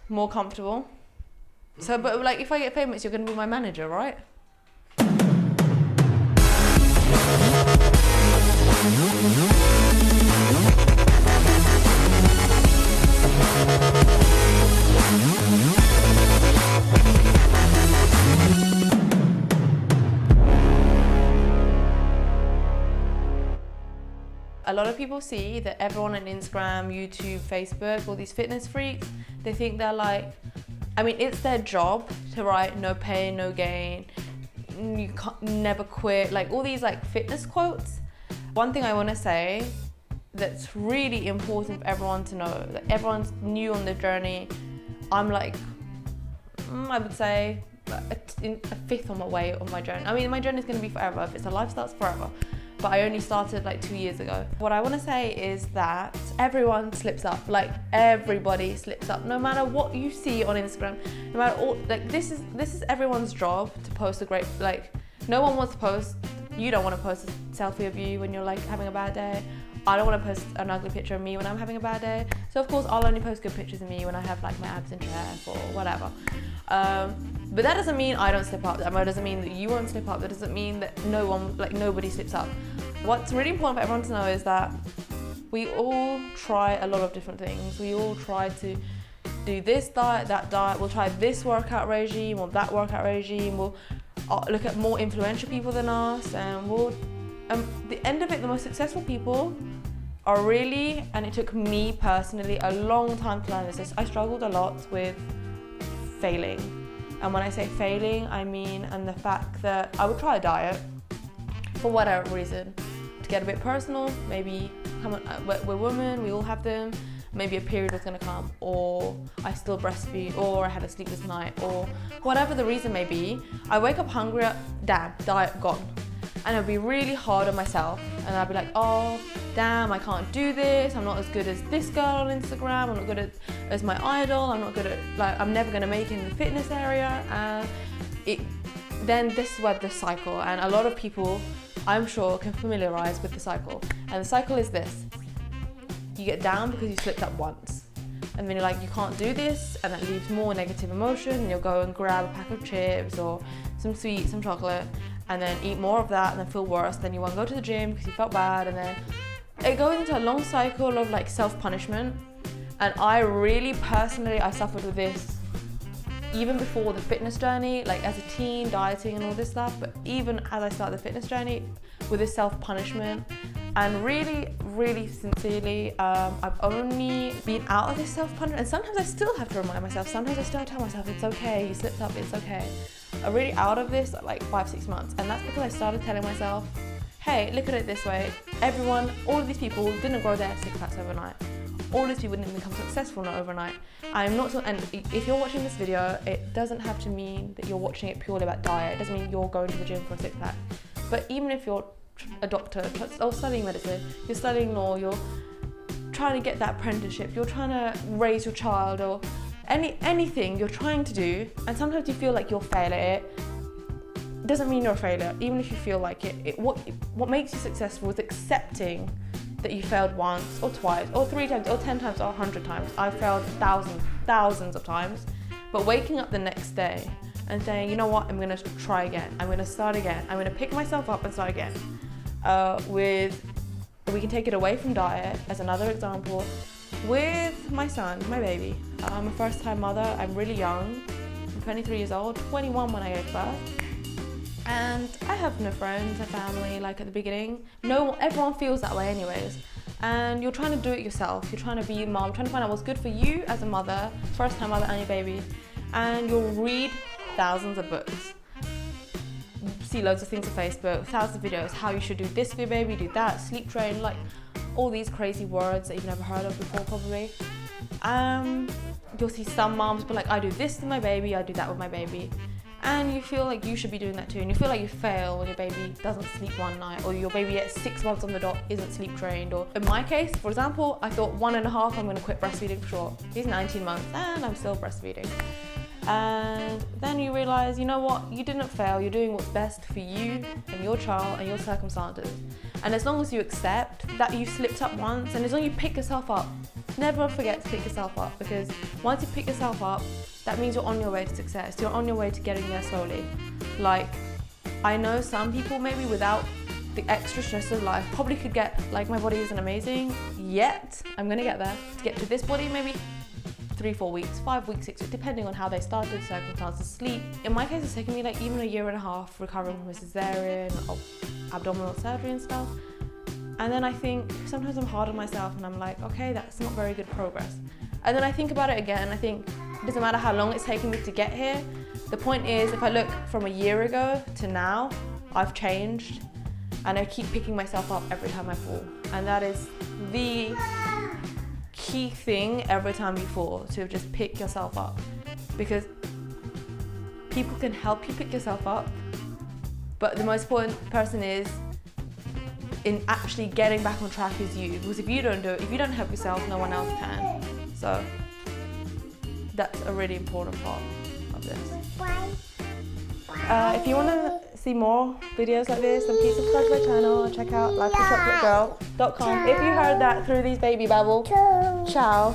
more comfortable. So, but like, if I get famous, you're gonna be my manager, right? A lot of people see that everyone on Instagram, YouTube, Facebook, all these fitness freaks, they think they're like, I mean, it's their job to write no pain, no gain, you can't never quit, like all these like fitness quotes. One thing I want to say that's really important for everyone to know, that everyone's new on the journey. I'm like, I would say a fifth on my way on my journey. I mean, my journey is going to be forever. If it's a lifestyle, it's forever. But I only started like 2 years ago. What I want to say is that everyone slips up, like everybody slips up, no matter what you see on Instagram, no matter all, like this is everyone's job to post a great, like no one wants to post, you don't want to post a selfie of you when you're like having a bad day. I don't want to post an ugly picture of me when I'm having a bad day. So of course I'll only post good pictures of me when I have like my abs in check or whatever. But that doesn't mean I don't slip up. That doesn't mean that you won't slip up. That doesn't mean that nobody slips up. What's really important for everyone to know is that we all try a lot of different things. We all try to do this diet, that diet. We'll try this workout regime or that workout regime. We'll look at more influential people than us, and the end of it, the most successful people are really, and it took me personally a long time to learn this. I struggled a lot with failing. And when I say failing, I mean, and the fact that I would try a diet for whatever reason, to get a bit personal, maybe we're women, we all have them, maybe a period was gonna come, or I still breastfeed, or I had a sleepless night, or whatever the reason may be, I wake up hungry, damn, diet gone. And it'd be really hard on myself, and I'd be like, oh damn, I can't do this, I'm not as good as this girl on Instagram, I'm not good as my idol, I'm not good at, like, I'm never gonna make it in the fitness area. And then this is where the cycle, and a lot of people I'm sure can familiarize with the cycle. And the cycle is this: you get down because you slipped up once, and then you're like, you can't do this, and that leaves more negative emotion, and you'll go and grab a pack of chips or some sweets, some chocolate, and then eat more of that, and then feel worse. Then you won't go to the gym because you felt bad, and then it goes into a long cycle of like self-punishment. And I really personally, I suffered with this even before the fitness journey, like as a teen, dieting and all this stuff, but even as I started the fitness journey with this self-punishment. And really, really sincerely, I've only been out of this self-punishment, and sometimes I still have to remind myself, sometimes I still tell myself, it's okay, you slipped up, it's okay. I'm really out of this like 5-6 months, and that's because I started telling myself, hey, look at it this way, everyone, all of these people didn't grow their six packs overnight. All these people didn't become successful not overnight. I'm not, and if you're watching this video, it doesn't have to mean that you're watching it purely about diet. It doesn't mean you're going to the gym for a six pack. But even if you're a doctor or studying medicine, you're studying law, you're trying to get that apprenticeship, you're trying to raise your child, or anything you're trying to do, and sometimes you feel like you'll fail at it, doesn't mean you're a failure. Even if you feel like it, what makes you successful is accepting that you failed once or twice or 3 times or 10 times or 100 times. I failed thousands of times, but waking up the next day and saying, you know what, I'm gonna try again, I'm gonna start again, I'm gonna pick myself up and start again. We can take it away from diet as another example. With my son, my baby, I'm a first-time mother, I'm really young, I'm 23 years old, 21 when I gave birth. And I have no friends, no family, like at the beginning. Everyone feels that way anyways. And you're trying to do it yourself. You're trying to be a mom, trying to find out what's good for you as a mother, first time mother and your baby. And you'll read thousands of books. See loads of things on Facebook, thousands of videos, how you should do this for your baby, do that, sleep train, like all these crazy words that you've never heard of before probably. You'll see some moms be like, I do this with my baby, I do that with my baby. And you feel like you should be doing that too, and you feel like you fail when your baby doesn't sleep one night, or your baby at 6 months on the dot isn't sleep trained. Or in my case, for example, I thought 1.5, I'm going to quit breastfeeding for sure. He's 19 months and I'm still breastfeeding. And then you realize, you know what, you didn't fail, you're doing what's best for you and your child and your circumstances. And as long as you accept that you slipped up once, and as long as you pick yourself up never forget to pick yourself up, because once you pick yourself up, that means you're on your way to success. You're on your way to getting there slowly. Like, I know some people maybe without the extra stress of life probably could get, like, my body isn't amazing yet. I'm gonna get there. To get to this body, maybe 3-4 weeks, 5 weeks, 6 weeks, depending on how they started, circumstances, sleep. In my case, it's taken me like even 1.5 years recovering from a cesarean, abdominal surgery and stuff. And then I think sometimes I'm hard on myself and I'm like, okay, that's not very good progress. And then I think about it again. I think it doesn't matter how long it's taken me to get here. The point is, if I look from 1 year ago to now, I've changed, and I keep picking myself up every time I fall. And that is the key thing every time you fall, to just pick yourself up. Because people can help you pick yourself up, but the most important person is in actually getting back on track is you. Because if you don't do it, if you don't help yourself, no one else can. So that's a really important part of this. If you want to see more videos like this, then please subscribe to my channel and check out lifewithchocolategirl.com. If you heard that through these baby babble, ciao.